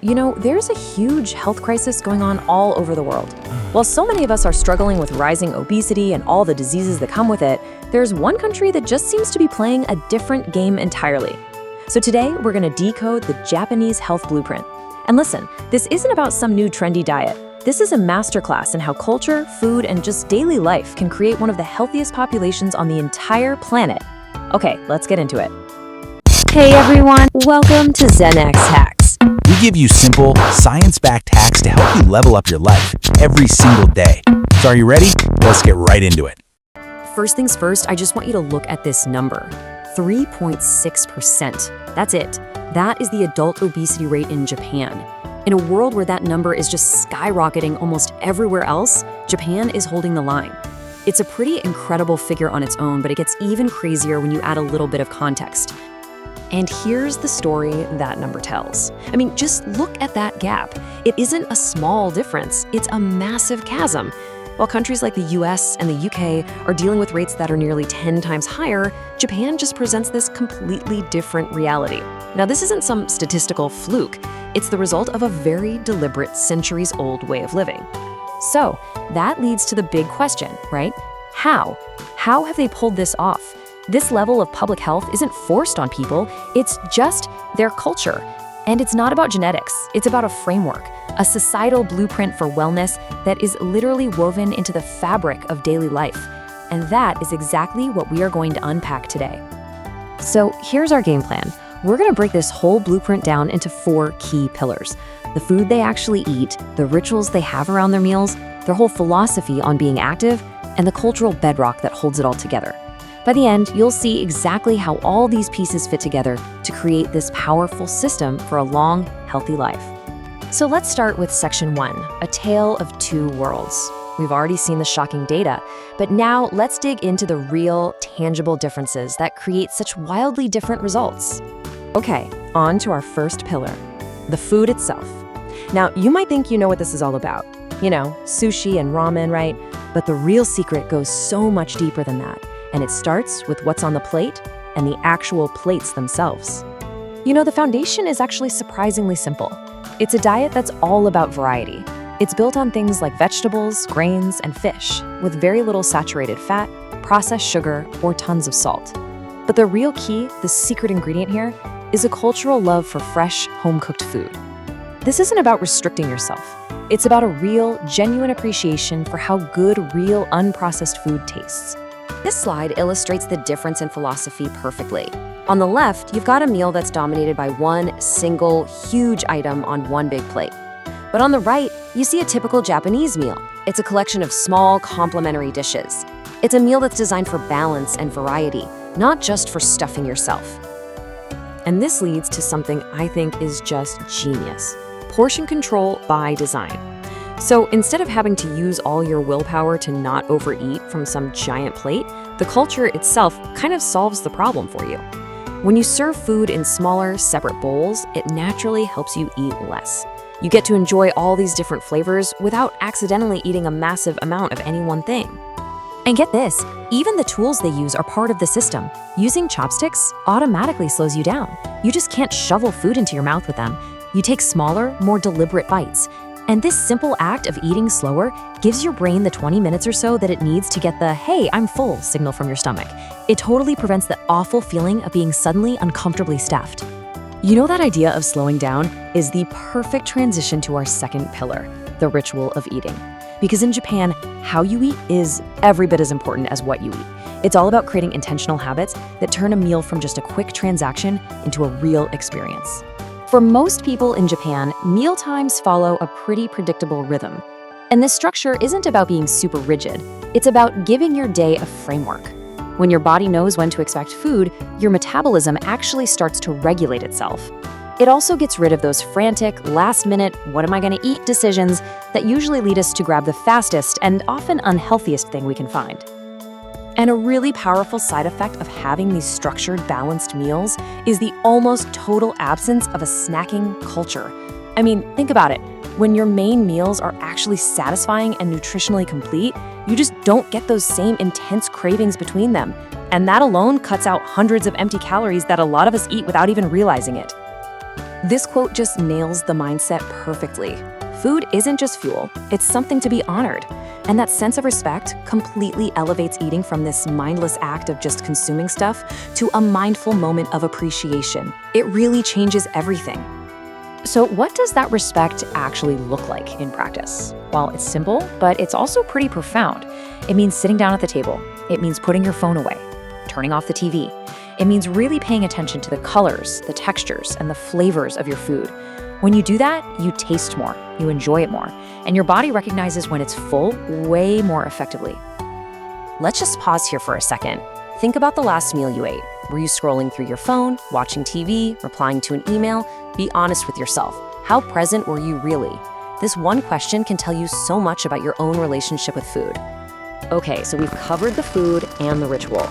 there's a huge health crisis going on all over the world. While so many of us are struggling with rising obesity and all the diseases that come with it, there's one country that just seems to be playing a different game entirely. So today, we're going to decode the Japanese health blueprint. And listen, this isn't about some new trendy diet. This is a masterclass in how culture, food, and just daily life can create one of the healthiest populations on the entire planet. Okay, let's get into it. Hey everyone, welcome to ZenXHacks. We give you simple, science-backed hacks to help you level up your life every single day. So are you ready? Let's get right into it. First things first, I just want you to look at this number, 3.6%. That's it. That is the adult obesity rate in Japan. In a world where that number is just skyrocketing almost everywhere else, Japan is holding the line. It's a pretty incredible figure on its own, but it gets even crazier when you add a little bit of context. And here's the story that number tells. Just look at that gap. It isn't a small difference, it's a massive chasm. While countries like the US and the UK are dealing with rates that are nearly 10 times higher, Japan just presents this completely different reality. Now, this isn't some statistical fluke. It's the result of a very deliberate, centuries-old way of living. So, that leads to the big question, right? How? How have they pulled this off? This level of public health isn't forced on people, it's just their culture. And it's not about genetics, it's about a framework, a societal blueprint for wellness that is literally woven into the fabric of daily life. And that is exactly what we are going to unpack today. So here's our game plan. We're going to break this whole blueprint down into 4 key pillars: the food they actually eat, the rituals they have around their meals, their whole philosophy on being active, and the cultural bedrock that holds it all together. By the end, you'll see exactly how all these pieces fit together to create this powerful system for a long, healthy life. So let's start with section 1, a tale of 2 worlds. We've already seen the shocking data, but now let's dig into the real, tangible differences that create such wildly different results. Okay, on to our first pillar, the food itself. Now, you might think you know what this is all about. Sushi and ramen, right? But the real secret goes so much deeper than that. And it starts with what's on the plate and the actual plates themselves. The foundation is actually surprisingly simple. It's a diet that's all about variety. It's built on things like vegetables, grains, and fish, with very little saturated fat, processed sugar, or tons of salt. But the real key, the secret ingredient here, is a cultural love for fresh, home-cooked food. This isn't about restricting yourself. It's about a real, genuine appreciation for how good, real, unprocessed food tastes. This slide illustrates the difference in philosophy perfectly. On the left, you've got a meal that's dominated by one single, huge item on one big plate. But on the right, you see a typical Japanese meal. It's a collection of small, complementary dishes. It's a meal that's designed for balance and variety, not just for stuffing yourself. And this leads to something I think is just genius: portion control by design. So instead of having to use all your willpower to not overeat from some giant plate, the culture itself kind of solves the problem for you. When you serve food in smaller, separate bowls, it naturally helps you eat less. You get to enjoy all these different flavors without accidentally eating a massive amount of any one thing. And get this, even the tools they use are part of the system. Using chopsticks automatically slows you down. You just can't shovel food into your mouth with them. You take smaller, more deliberate bites. And this simple act of eating slower gives your brain the 20 minutes or so that it needs to get the "hey, I'm full" signal from your stomach. It totally prevents the awful feeling of being suddenly uncomfortably stuffed. That idea of slowing down is the perfect transition to our second pillar, the ritual of eating. Because in Japan, how you eat is every bit as important as what you eat. It's all about creating intentional habits that turn a meal from just a quick transaction into a real experience. For most people in Japan, meal times follow a pretty predictable rhythm. And this structure isn't about being super rigid. It's about giving your day a framework. When your body knows when to expect food, your metabolism actually starts to regulate itself. It also gets rid of those frantic, last-minute, what am I going to eat decisions that usually lead us to grab the fastest and often unhealthiest thing we can find. And a really powerful side effect of having these structured, balanced meals is the almost total absence of a snacking culture. Think about it. When your main meals are actually satisfying and nutritionally complete, you just don't get those same intense cravings between them. And that alone cuts out hundreds of empty calories that a lot of us eat without even realizing it. This quote just nails the mindset perfectly. Food isn't just fuel, it's something to be honored. And that sense of respect completely elevates eating from this mindless act of just consuming stuff to a mindful moment of appreciation. It really changes everything. So what does that respect actually look like in practice? Well, it's simple, but it's also pretty profound. It means sitting down at the table. It means putting your phone away, turning off the TV. It means really paying attention to the colors, the textures, and the flavors of your food. When you do that, you taste more, you enjoy it more, and your body recognizes when it's full way more effectively. Let's just pause here for a second. Think about the last meal you ate. Were you scrolling through your phone, watching TV, replying to an email? Be honest with yourself. How present were you really? This one question can tell you so much about your own relationship with food. Okay, so we've covered the food and the ritual.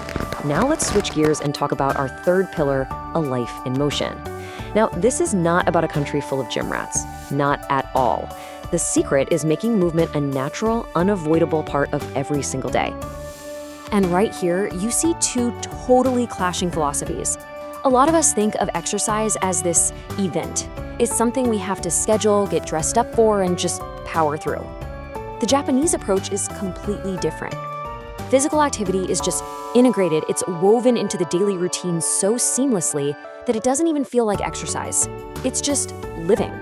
Now let's switch gears and talk about our third pillar, a life in motion. Now, this is not about a country full of gym rats. Not at all. The secret is making movement a natural, unavoidable part of every single day. And right here, you see two totally clashing philosophies. A lot of us think of exercise as this event. It's something we have to schedule, get dressed up for, and just power through. The Japanese approach is completely different. Physical activity is just integrated, it's woven into the daily routine so seamlessly that it doesn't even feel like exercise. It's just living.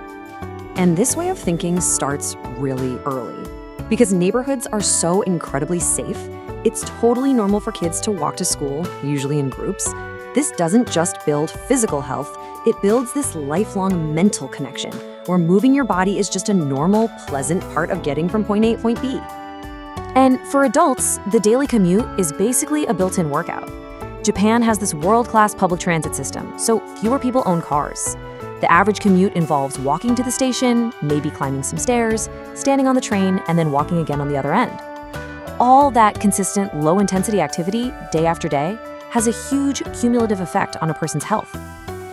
And this way of thinking starts really early. Because neighborhoods are so incredibly safe, it's totally normal for kids to walk to school, usually in groups. This doesn't just build physical health, it builds this lifelong mental connection, where moving your body is just a normal, pleasant part of getting from point A to point B. And for adults, the daily commute is basically a built-in workout. Japan has this world-class public transit system, so fewer people own cars. The average commute involves walking to the station, maybe climbing some stairs, standing on the train, and then walking again on the other end. All that consistent, low-intensity activity, day after day, has a huge cumulative effect on a person's health.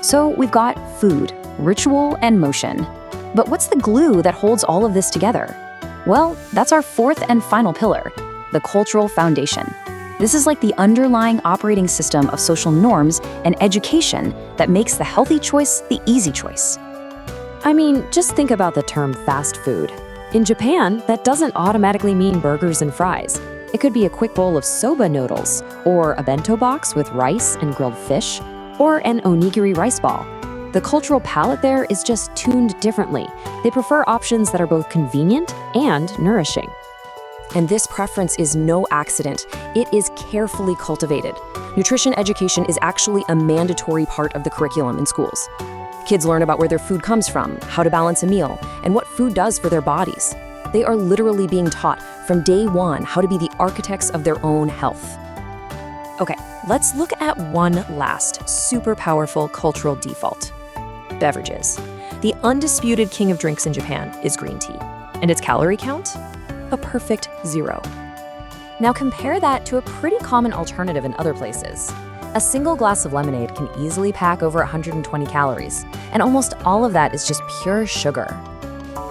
So we've got food, ritual, and motion. But what's the glue that holds all of this together? Well, that's our fourth and final pillar, the cultural foundation. This is like the underlying operating system of social norms and education that makes the healthy choice the easy choice. I mean, just think about the term fast food. In Japan, that doesn't automatically mean burgers and fries. It could be a quick bowl of soba noodles, or a bento box with rice and grilled fish, or an onigiri rice ball. The cultural palate there is just tuned differently. They prefer options that are both convenient and nourishing. And this preference is no accident. It is carefully cultivated. Nutrition education is actually a mandatory part of the curriculum in schools. Kids learn about where their food comes from, how to balance a meal, and what food does for their bodies. They are literally being taught from day one how to be the architects of their own health. Okay, let's look at one last super powerful cultural default. Beverages. The undisputed king of drinks in Japan is green tea. And its calorie count? A perfect 0. Now compare that to a pretty common alternative in other places. A single glass of lemonade can easily pack over 120 calories, and almost all of that is just pure sugar.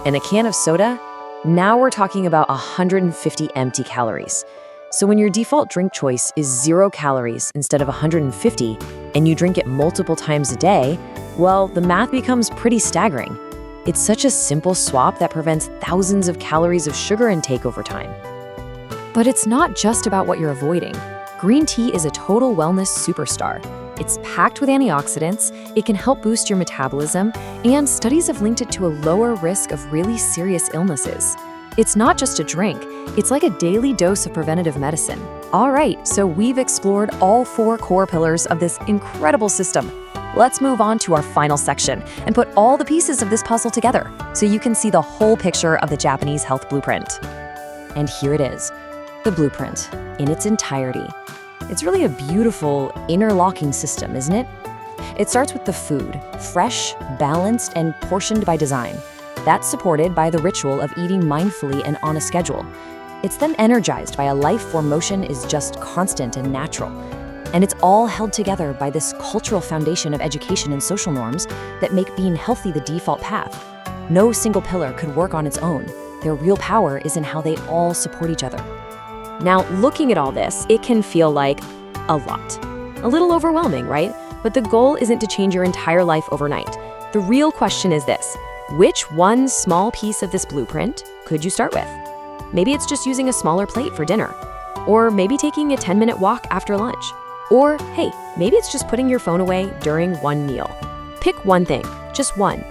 And a can of soda? Now we're talking about 150 empty calories. So when your default drink choice is 0 calories instead of 150, and you drink it multiple times a day, well, the math becomes pretty staggering. It's such a simple swap that prevents thousands of calories of sugar intake over time. But it's not just about what you're avoiding. Green tea is a total wellness superstar. It's packed with antioxidants, it can help boost your metabolism, and studies have linked it to a lower risk of really serious illnesses. It's not just a drink, it's like a daily dose of preventative medicine. All right, so we've explored all 4 core pillars of this incredible system. Let's move on to our final section and put all the pieces of this puzzle together so you can see the whole picture of the Japanese health blueprint. And here it is, the blueprint in its entirety. It's really a beautiful interlocking system, isn't it? It starts with the food, fresh, balanced, and portioned by design. That's supported by the ritual of eating mindfully and on a schedule. It's then energized by a life where motion is just constant and natural. And it's all held together by this cultural foundation of education and social norms that make being healthy the default path. No single pillar could work on its own. Their real power is in how they all support each other. Now, looking at all this, it can feel like a lot. A little overwhelming, right? But the goal isn't to change your entire life overnight. The real question is this: which one small piece of this blueprint could you start with? Maybe it's just using a smaller plate for dinner. Or maybe taking a 10-minute walk after lunch. Or, hey, maybe it's just putting your phone away during one meal. Pick one thing, just one.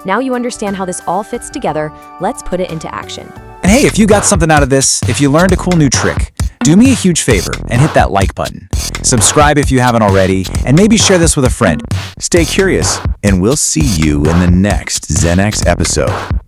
Now you understand how this all fits together, let's put it into action. And hey, if you got something out of this, if you learned a cool new trick, do me a huge favor and hit that like button. Subscribe if you haven't already, and maybe share this with a friend. Stay curious, and we'll see you in the next ZenX episode.